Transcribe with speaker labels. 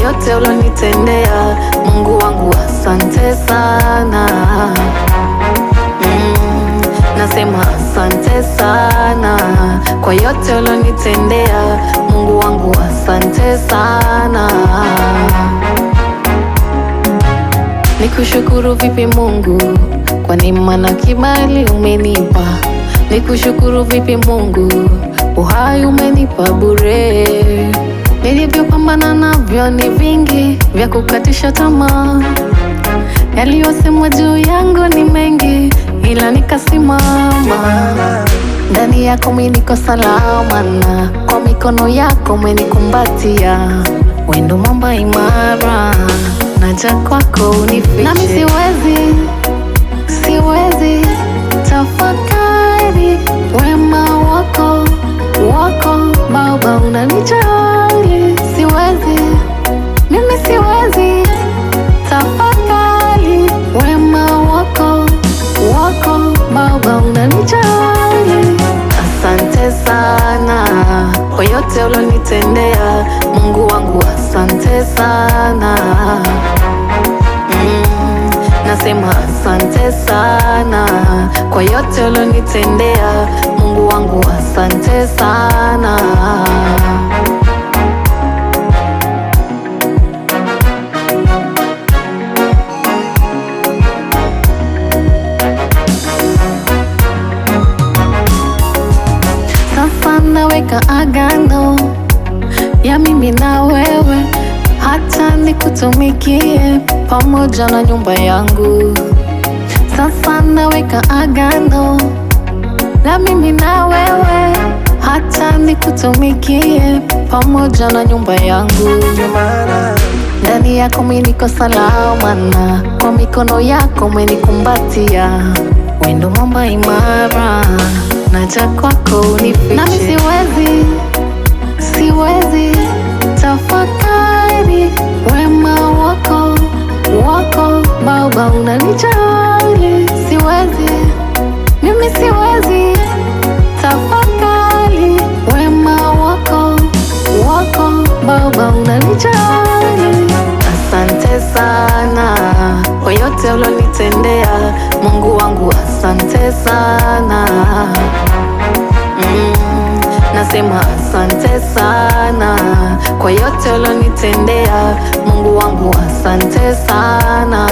Speaker 1: yote ulonitendea. Mungu wangu asante sana. Nasema asante sana kwa yote ulonitendea. Mungu wangu asante sana. Nikushukuru vipi Mungu kwa neema na kibali umenipa? Nikushukuru vipi Mungu, uhai umenipa bure. Nilivyopambana navyo ni vingi, vya kukatisha tamaa. Yaliyosemwa juu yangu ni mengi, ila nikasimama. Ndani yako mimi niko salama, na kwa mikono yako umenikumbatia. Wewe ndo mwamba imara, naja kwako unifiche. Nami siwezi tafakari wema wako Baba, unanijali. Mimi siwezi tafakari wema wako Baba, unanijali. Asante sana kwa yote ulonitendea. Mungu wangu asante sana. Nasema asante sana kwa yote ulonitendea. Mungu wangu asante sana. Sasa naweka agano ya mimi na wewe, hata nikutumikie pamoja na nyumba yangu. Sasa naweka agano la mimi na wewe, hata nikutumikie pamoja na nyumba yangu. Ndani yako mimi niko salama, na kwa mikono yako umenikumbatia. Wewe ndo mwamba imara, naja kwako unifiche. Nami siwezi tafakari wema wako Baba, unanijali. Mimi siwezi tafakari wema wako Baba, unanijali. Asante sana kwa yote ulonitendea. Mungu wangu asante sana. Nasema asante sana kwa yote ulonitendea. Mungu wangu asante sana.